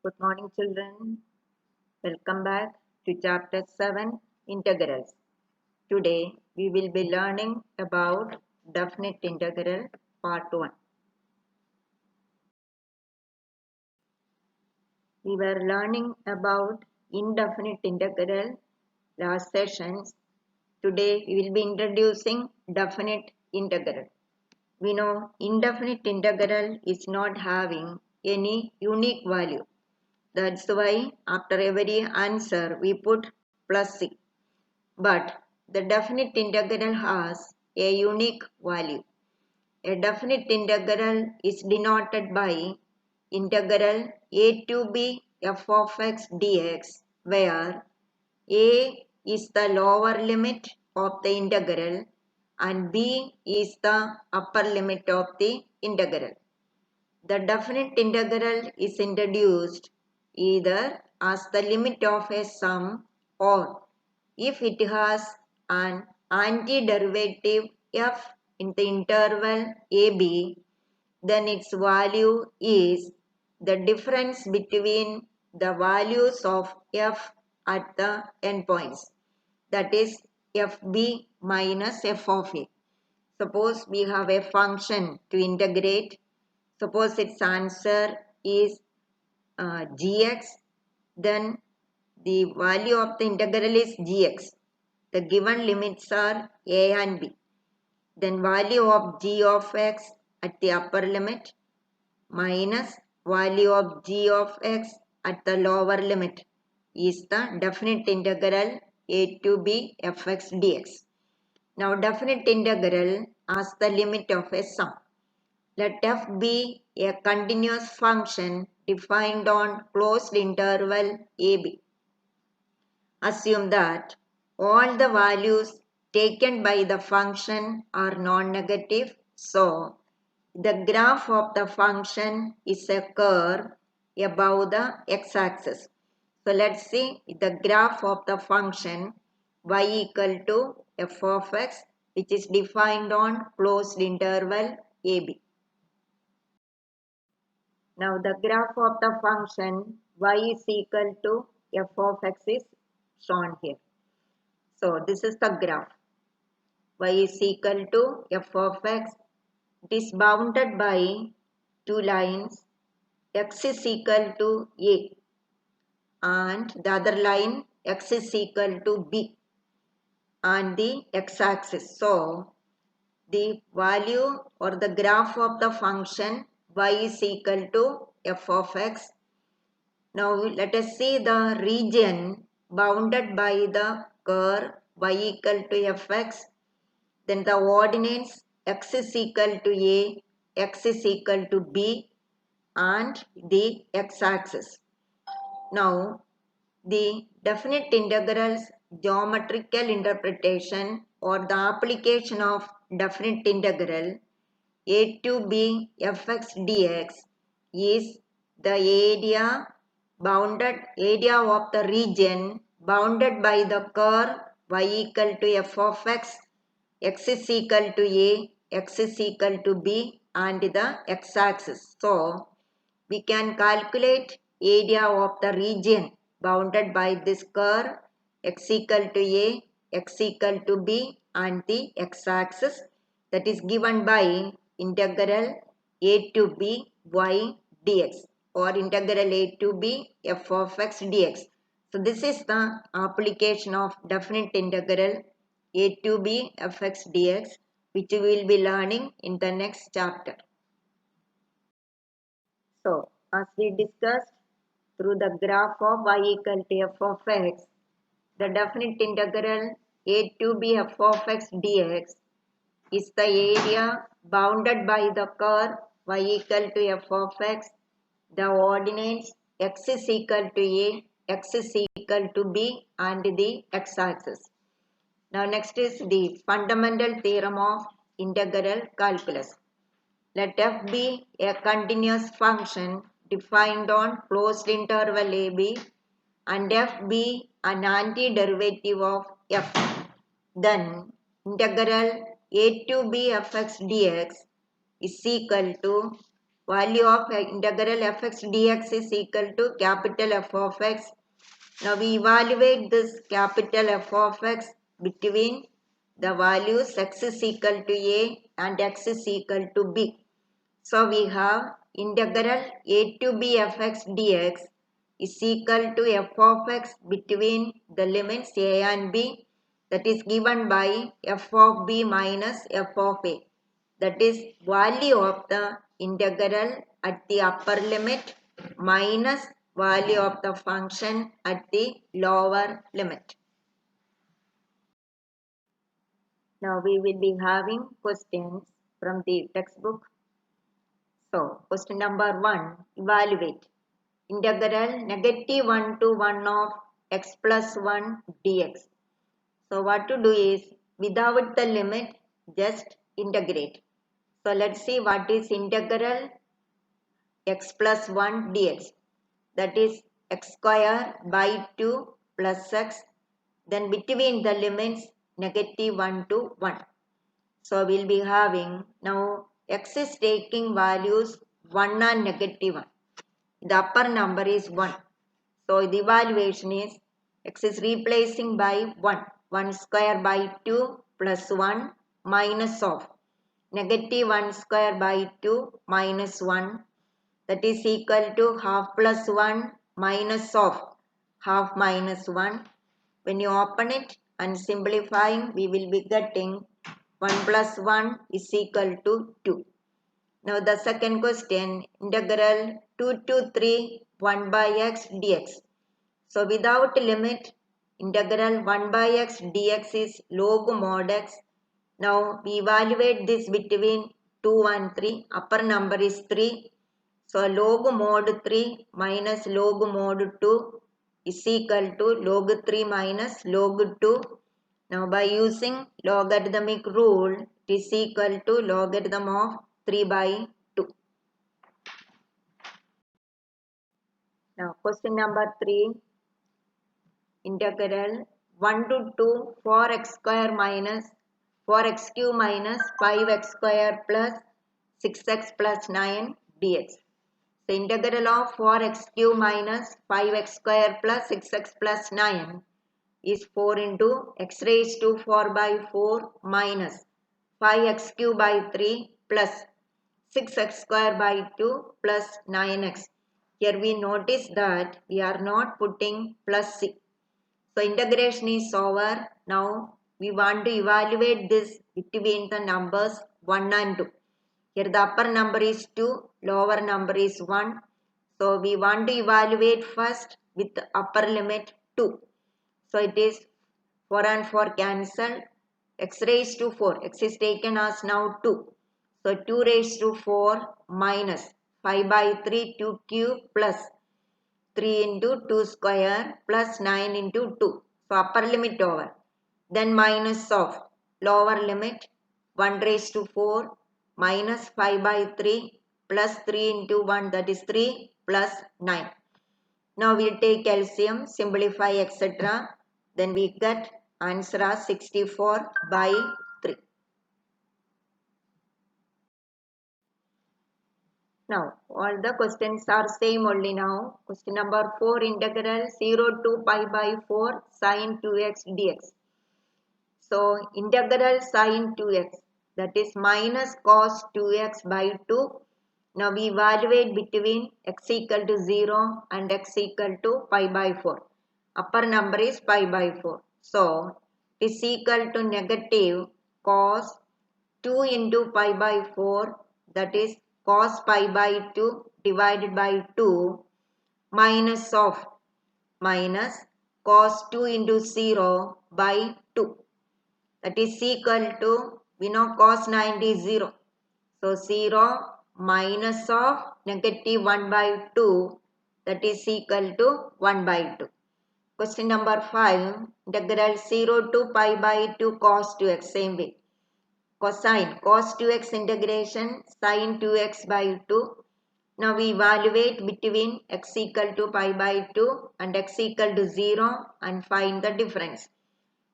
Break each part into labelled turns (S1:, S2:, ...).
S1: Good morning, children. Welcome back to Chapter 7 Integrals. Today we will be learning about definite integral part 1. We were learning about indefinite integral last sessions. Today we will be introducing definite integral. We know indefinite integral is not having any unique value. That's why after every answer we put plus C. But the definite integral has a unique value. A definite integral is denoted by integral a to b f of x dx, where a is the lower limit of the integral and b is the upper limit of the integral. The definite integral is introduced either as the limit of a sum or if it has an antiderivative f in the interval ab, then its value is the difference between the values of f at the endpoints, that is fb minus f of a. Suppose we have a function to integrate. Suppose its answer is gx, then the value of the integral is gx. The given limits are a and b. Then value of g of x at the upper limit minus value of g of x at the lower limit is the definite integral a to b fx dx. Now definite integral as the limit of a sum. Let f be a continuous function defined on closed interval ab. Assume that all the values taken by the function are non-negative. So, the graph of the function is a curve above the x-axis. So, let's see the graph of the function y equal to f of x, which is defined on closed interval ab. Now the graph of the function y is equal to f of x is shown here. So this is the graph. Y is equal to f of x. It is bounded by two lines. X is equal to a and the other line x is equal to b on the x-axis. So the value or the graph of the function y is equal to f of x. Now let us see the region bounded by the curve y equal to fx. Then the coordinates x is equal to a, x is equal to b and the x-axis. Now the definite integrals geometrical interpretation or the application of definite integral a to b fx dx is the area of the region bounded by the curve y equal to f of x, x is equal to a, x is equal to b and the x-axis. So, we can calculate area of the region bounded by this curve x equal to a, x equal to b and the x-axis, that is given by integral a to b y dx or integral a to b f of x dx. So this is the application of definite integral a to b fx dx, which we will be learning in the next chapter. So as we discussed through the graph of y equal to f of x, the definite integral a to b f of x dx is the area bounded by the curve y equal to f of x. The coordinates x is equal to a, x is equal to b and the x-axis. Now next is the fundamental theorem of integral calculus. Let f be a continuous function defined on closed interval ab and f be an antiderivative of f. Then integral a to b fx dx is equal to value of integral fx dx is equal to capital F of x. Now we evaluate this capital F of x between the values x is equal to a and x is equal to b. So we have integral a to b fx dx is equal to f of x between the limits a and b, that is given by f of b minus f of a. That is value of the integral at the upper limit minus value of the function at the lower limit. Now we will be having questions from the textbook. So, question number 1, evaluate integral negative 1 to 1 of x plus 1 dx. So, what to do is, without the limit, just integrate. So, let's see what is integral x plus 1 dx. That is x square by 2 plus x. Then between the limits negative 1 to 1. So, we will be having now x is taking values 1 and negative 1. The upper number is 1. So, the evaluation is x is replacing by 1. 1 square by 2 plus 1 minus of negative 1 square by 2 minus 1, that is equal to half plus 1 minus of half minus 1. When you open it and simplifying, we will be getting 1 plus 1 is equal to 2. Now the second question, integral 2 to 3 1 by x dx. So without limit, integral 1 by x dx is log mod x. Now we evaluate this between 2 and 3. Upper number is 3. So log mod 3 minus log mod 2 is equal to log 3 minus log 2. Now by using logarithmic rule, it is equal to logarithm of 3 by 2. Now question number 3, integral 1 to 2 4x square minus 4x cube minus 5x square plus 6x plus 9 dx. The integral of 4x cube minus 5x square plus 6x plus 9 is 4 into x raised to 4 by 4 minus 5x cube by 3 plus 6x square by 2 plus 9x. Here we notice that we are not putting plus 6. So integration is over. Now we want to evaluate this between the numbers 1 and 2. Here the upper number is 2, lower number is 1. So we want to evaluate first with the upper limit 2. So it is 4 and 4 cancelled. X raised to 4. X is taken as now 2. So 2 raised to 4 minus 5 by 3 2 cube plus 3 into 2 square plus 9 into 2. So upper limit over. Then minus of lower limit 1 raised to 4 minus 5 by 3 plus 3 into 1, that is 3 plus 9. Now we will take LCM, simplify etc. Then we get answer as 64 by 3. Now all the questions are same only now. Question number 4, integral 0 to pi by 4 sine 2x dx. So integral sine 2x, that is minus cos 2x by 2. Now we evaluate between x equal to 0 and x equal to pi by 4. Upper number is pi by 4. So it is equal to negative cos 2 into pi by 4, that is cos pi by 2 divided by 2 minus of minus cos 2 into 0 by 2. That is equal to, we know cos 90 is 0. So 0 minus of negative 1 by 2, that is equal to 1 by 2. Question number 5, integral 0 to pi by 2 cos 2x, same way. Cosine, cos 2x integration, sin 2x by 2. Now we evaluate between x equal to pi by 2 and x equal to 0 and find the difference.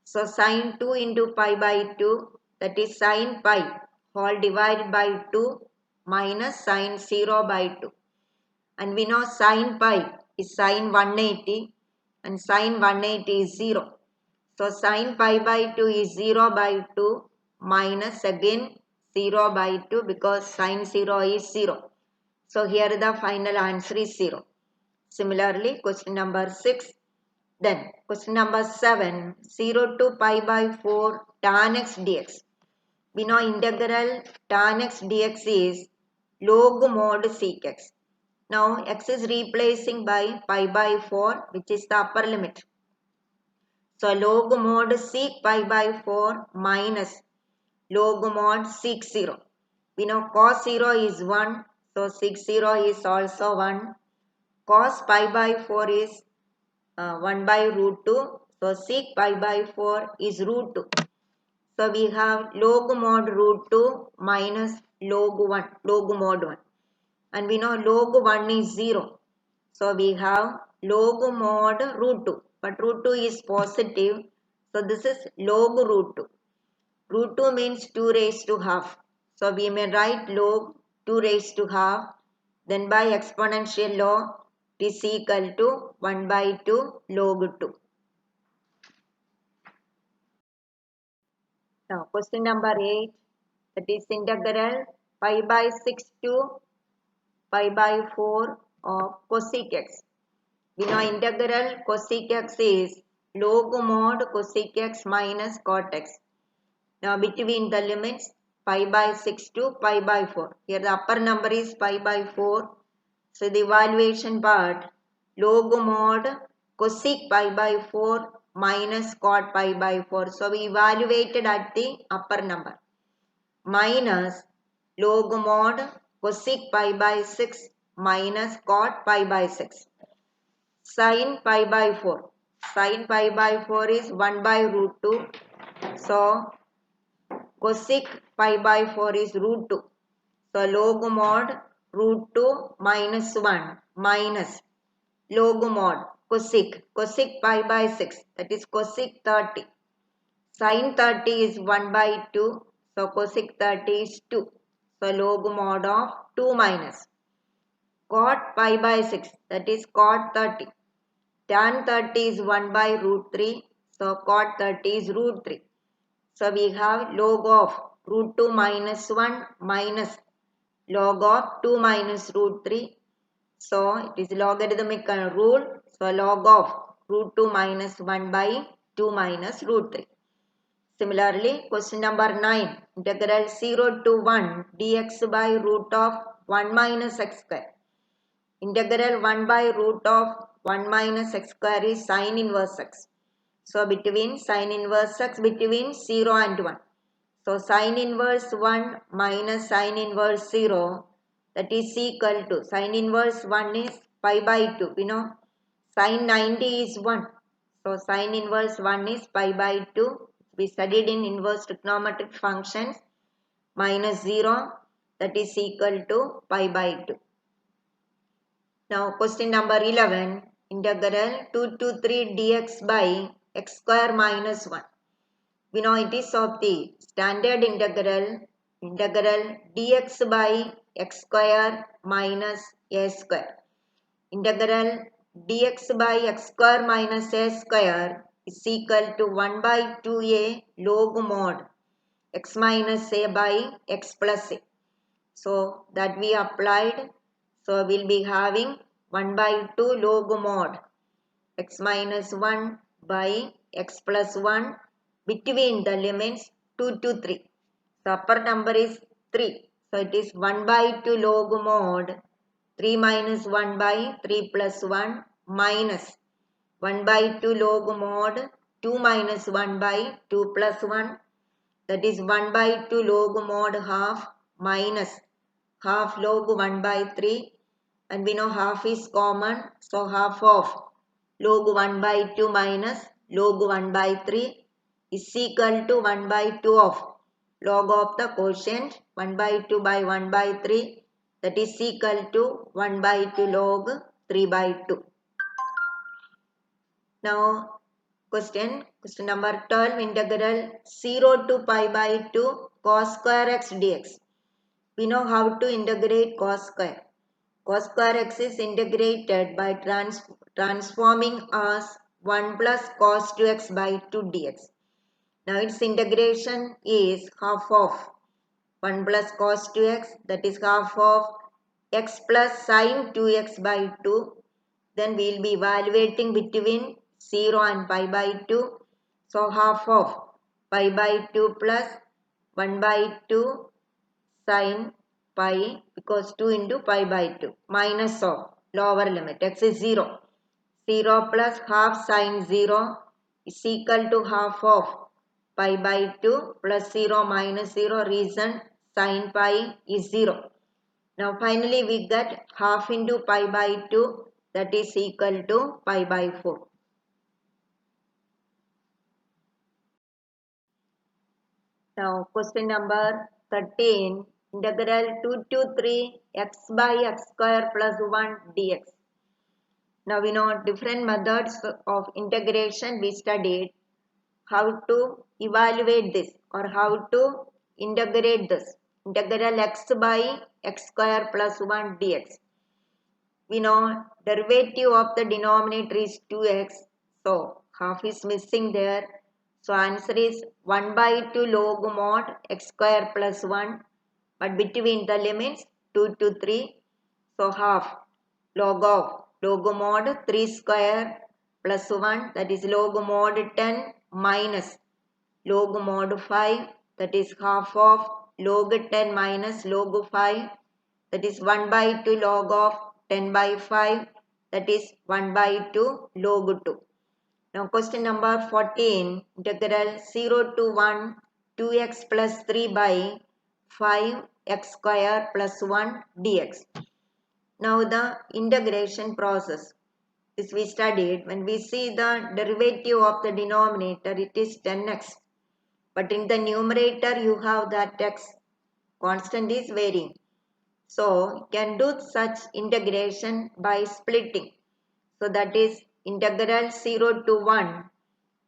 S1: So sin 2 into pi by 2, that is sin pi whole divided by 2 minus sine 0 by 2. And we know sine pi is sine 180 and sine 180 is 0. So sine pi by 2 is 0 by 2 minus again 0 by 2 because sine 0 is 0. So here the final answer is 0. Similarly, question number 6. Then question number 7, 0 to pi by 4 tan x dx. We know integral tan x dx is log mod sec x. Now x is replacing by pi by 4 which is the upper limit. So log mod sec pi by 4 minus log mod sec 0. We know cos 0 is 1. So sec 0 is also 1. Cos pi by 4 is 1 by root 2. So sec pi by 4 is root 2. So we have log mod root 2 minus log mod 1. And we know log 1 is 0. So we have log mod root 2. But root 2 is positive. So this is log root 2. Root 2 means 2 raised to half. So we may write log 2 raised to half. Then by exponential law it is equal to 1 by 2 log 2. Now question number 8, that is integral pi by 6 to pi by 4 of cosec x. We know integral cosec x is log mod cosec x minus cot x. Now between the limits pi by 6 to pi by 4. Here the upper number is pi by 4. So the evaluation part log mod cosec pi by 4 minus cot pi by 4. So we evaluated at the upper number. Minus log mod cosec pi by 6 minus cot pi by 6. Sin pi by 4. Sin pi by 4 is 1 by root 2. So cosec pi by 4 is root 2. So log mod root 2 minus 1 minus log mod cosec pi by 6, that is cosec 30. Sin 30 is 1 by 2. So cosec 30 is 2. So log mod of 2 minus cot pi by 6, that is cot 30. Tan 30 is 1 by root 3. So cot 30 is root 3. So we have log of root 2 minus 1 minus log of 2 minus root 3. So it is logarithmic rule. So log of root 2 minus 1 by 2 minus root 3. Similarly, question number 9, integral 0 to 1 dx by root of 1 minus x square. Integral 1 by root of 1 minus x square is sine inverse x. So between sine inverse x between 0 and 1. So sine inverse 1 minus sine inverse 0, that is equal to sine inverse 1 is pi by 2. We know sine 90 is 1. So sine inverse 1 is pi by 2. We studied in inverse trigonometric functions minus 0, that is equal to pi by 2. Now question number 11, integral 2 to 3 dx by x square minus 1. We know it is of the standard integral dx by x square minus a square. Integral dx by x square minus a square is equal to 1 by 2a log mod x minus a by x plus a. So that we applied. So we will be having 1 by 2 log mod x minus 1 by x plus 1 between the limits 2 to 3. The upper number is 3. So it is 1 by 2 log mod 3 minus 1 by 3 plus 1 minus 1 by 2 log mod 2 minus 1 by 2 plus 1. That is 1 by 2 log mod half minus half log 1 by 3. And we know half is common. So half of log 1 by 2 minus log 1 by 3 is equal to 1 by 2 of log of the quotient 1 by 2 by 1 by 3, that is equal to 1 by 2 log 3 by 2. Now question number 12, integral 0 to pi by 2 cos square x dx. We know how to integrate cos square. Cos square x is integrated by transforming as 1 plus cos 2x by 2 dx. Now its integration is half of 1 plus cos 2x, that is half of x plus sin 2x by 2. Then we will be evaluating between 0 and pi by 2. So half of pi by 2 plus 1 by 2 sin pi, because 2 into pi by 2, minus of lower limit x is 0. 0 plus half sin 0 is equal to half of pi by 2 plus 0 minus 0, reason sin pi is 0. Now finally we get half into pi by 2, that is equal to pi by 4. Now question number 13, integral 2 to 3 x by x square plus 1 dx. Now we know different methods of integration we studied, how to evaluate this or how to integrate this. Integral x by x square plus 1 dx. We know derivative of the denominator is 2x. So half is missing there. So answer is 1 by 2 log mod x square plus 1. But between the limits 2 to 3. So half log of log mod 3 square plus 1, that is log mod 10 minus log mod 5, that is half of log 10 minus log 5, that is 1 by 2 log of 10 by 5, that is 1 by 2 log 2. Now question number 14, integral 0 to 1 2x plus 3 by 5 x square plus 1 dx. Now the integration process. This we studied. When we see the derivative of the denominator, it is 10x. But in the numerator, you have that x. Constant is varying. So, you can do such integration by splitting. So, that is integral 0 to 1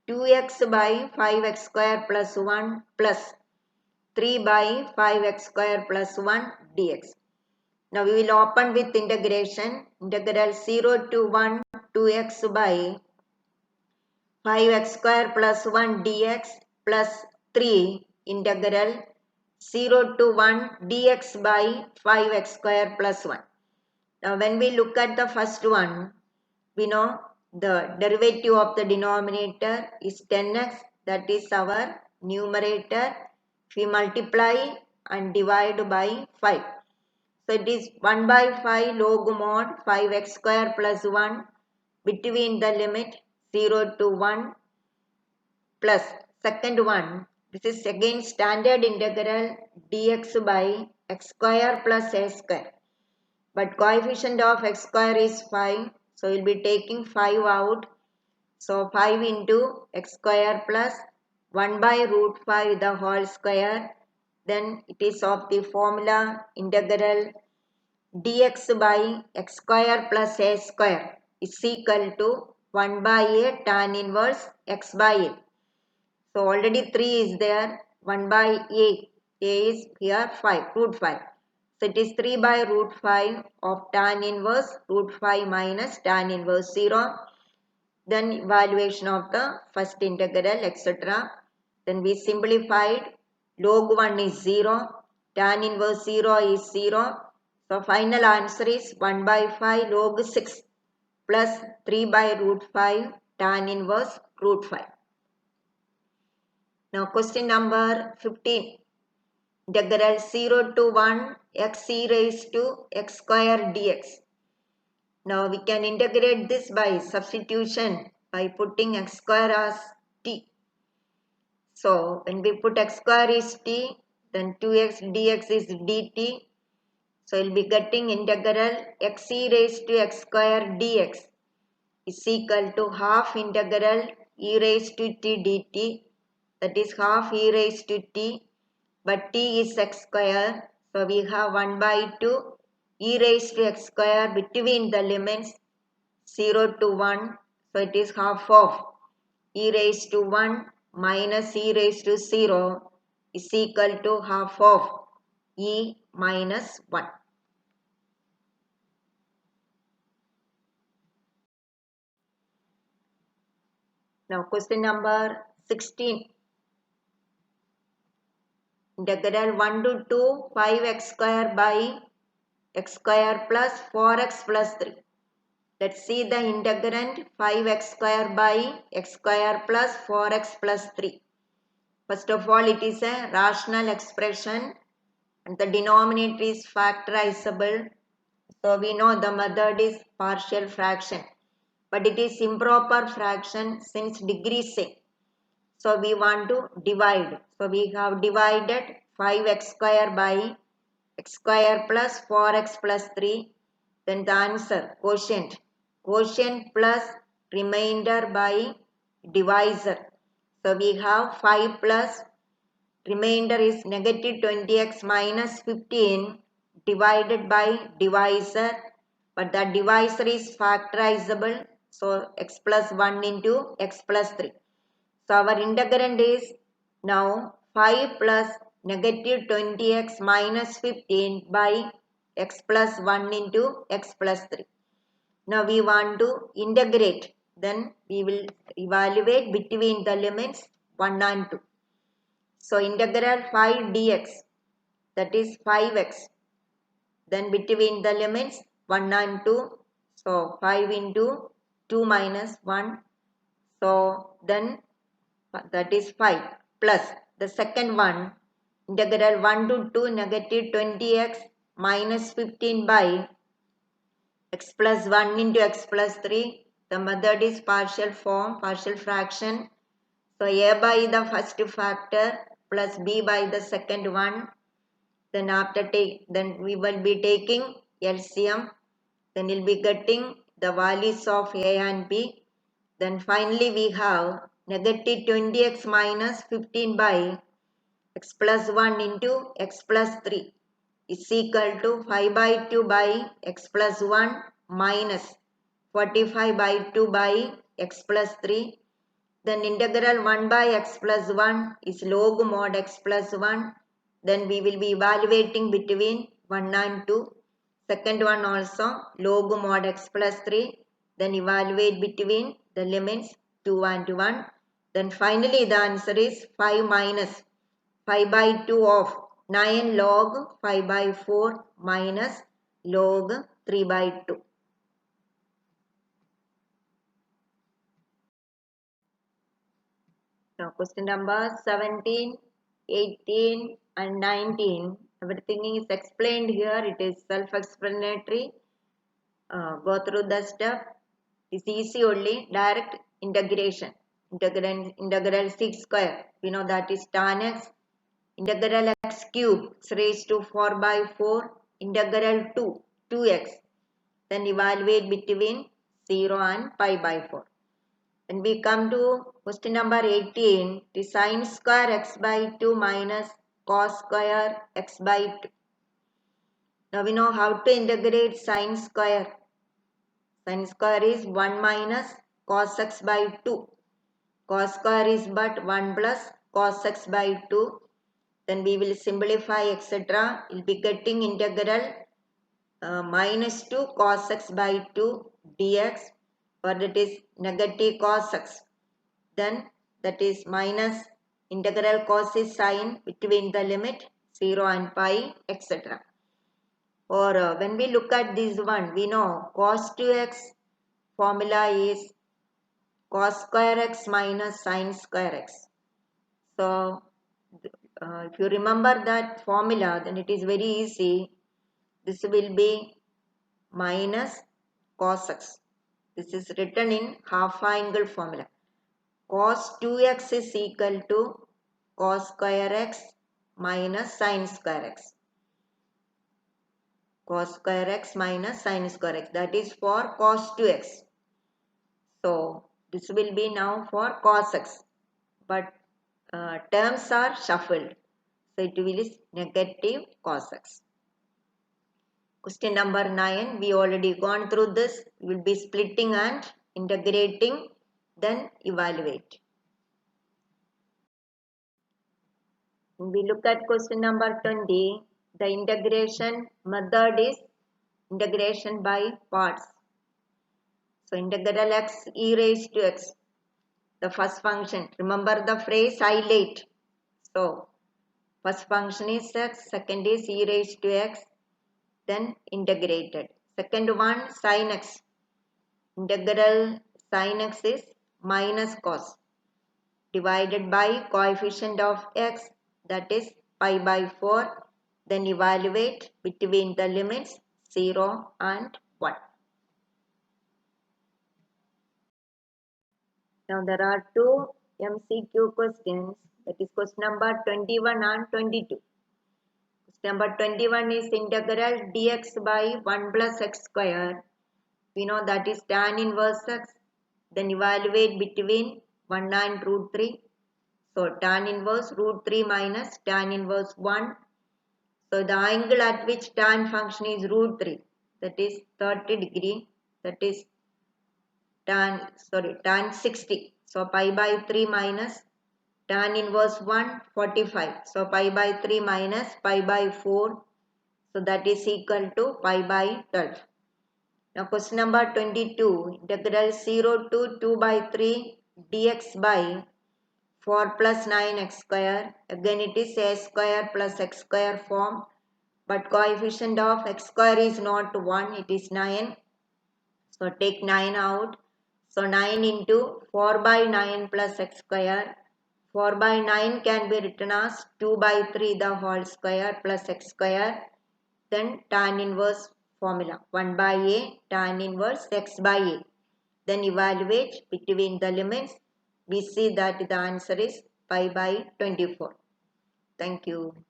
S1: 2x by 5x square plus 1 plus 3 by 5x square plus 1 dx. Now, we will open with integration. Integral 0 to 1 2x by 5x square plus 1 dx plus 3 integral 0 to 1 dx by 5x square plus 1. Now when we look at the first one, we know the derivative of the denominator is 10x, that is our numerator. If we multiply and divide by 5. So it is 1 by 5 log mod 5x square plus 1 between the limit 0 to 1 plus second one. This is again standard integral dx by x square plus a square. But coefficient of x square is 5. So we'll be taking 5 out. So 5 into x square plus 1 by root 5 the whole square. Then it is of the formula integral dx by x square plus a square is equal to 1 by a tan inverse x by a. So already 3 is there, 1 by a is here 5, root 5. So it is 3 by root 5 of tan inverse root 5 minus tan inverse 0. Then evaluation of the first integral, etc. Then we simplified, log 1 is 0, tan inverse 0 is 0. So final answer is 1 by 5 log 6 plus 3 by root 5 tan inverse root 5. Now question number 15. Integral 0 to 1 x e raised to x square dx. Now we can integrate this by substitution by putting x square as t. So when we put x square is t, then 2x dx is dt. So we'll be getting integral x e raised to x square dx is equal to half integral e raised to t dt. That is half e raised to t, but t is x square. So we have 1 by 2 e raised to x square between the limits 0 to 1. So it is half of e raised to 1 minus e raised to 0 is equal to half of e minus 1. Now question number 16. Integral 1 to 2 5x square by x square plus 4x plus 3. Let's see the integrand 5x square by x square plus 4x plus 3. First of all, it is a rational expression and the denominator is factorizable. So we know the method is partial fraction. But it is improper fraction since degree same. So we want to divide. So we have divided 5x square by x square plus 4x plus 3. Then the answer quotient. Quotient plus remainder by divisor. So we have 5 plus remainder is negative 20x minus 15 divided by divisor. But the divisor is factorizable. So x plus 1 into x plus 3. So our integrand is now 5 plus negative 20x minus 15 by x plus 1 into x plus 3. Now we want to integrate. Then we will evaluate between the limits 1 and 2. So integral 5 dx, that is 5x. Then between the limits 1 and 2. So 5 into 2 minus 1. So then that is 5 plus the second one, integral 1 to 2 negative 20x minus 15 by x plus 1 into x plus 3. The method is partial form, partial fraction. So a by the first factor plus b by the second one. Then then we will be taking LCM. Then we'll be getting the values of a and b. Then finally we have negative 20x minus 15 by x plus 1 into x plus 3 is equal to 5 by 2 by x plus 1 minus 45 by 2 by x plus 3. Then integral 1 by x plus 1 is log mod x plus 1. Then we will be evaluating between 1 and 2. Second one also log mod x plus 3. Then evaluate between the limits 2 and 1. Then finally the answer is 5 minus 5 by 2 of 9 log 5 by 4 minus log 3 by 2. Now question number 17, 18 and 19. Everything is explained here. It is self-explanatory. Go through the step. It's easy only. Direct integration. Integral 6 square. We know that is tan x. Integral x cube is raised to 4 by 4. Integral 2x. Then evaluate between 0 and pi by 4. When we come to question number 18, the sine square x by 2 minus cos square x by 2. Now we know how to integrate sine square. Sine square is 1 minus cos x by 2. Cos square is but 1 plus cos x by 2. Then we will simplify etc. We will be getting integral minus 2 cos x by 2 dx, or that is negative cos x. Then that is minus integral cos is sine between the limit 0 and pi etc. Or when we look at this one, we know cos 2x formula is cos square x minus sine square x. So if you remember that formula, then it is very easy. This will be minus cos x. This is written in half angle formula. Cos 2x is equal to cos square x minus sine square x. Cos square x minus sine square x. That is for cos 2x. So this will be now for cos x. But terms are shuffled. So it will is negative cos x. Question number 9. We already gone through this. We will be splitting and integrating. Then evaluate. We look at question number 20. The integration method is integration by parts. So integral x e raised to x. The first function. Remember the phrase highlight. So first function is x, second is e raised to x, then integrated. Second one sin x. Integral sin x is minus cos divided by coefficient of x, that is pi by 4. Then evaluate between the limits 0 and 1. Now there are two MCQ questions, that is question number 21 and 22. Question number 21 is integral dx by 1 plus x square. We know that is tan inverse x. Then evaluate between 1 and root 3. So tan inverse root 3 minus tan inverse 1. So the angle at which tan function is root 3, that is 30 degree, that is tan 60. So pi by 3 minus tan inverse 1, 45. So pi by 3 minus pi by 4. So that is equal to pi by 12. Now question number 22. Integral 0 to 2 by 3 dx by 4 plus 9x square. Again it is a square plus x square form. But coefficient of x square is not 1. It is 9. So take 9 out. So 9 into 4 by 9 plus x square. 4 by 9 can be written as 2 by 3 the whole square plus x square. Then tan inverse formula. 1 by a tan inverse x by a. Then evaluate between the limits. We see that the answer is pi by 24. Thank you.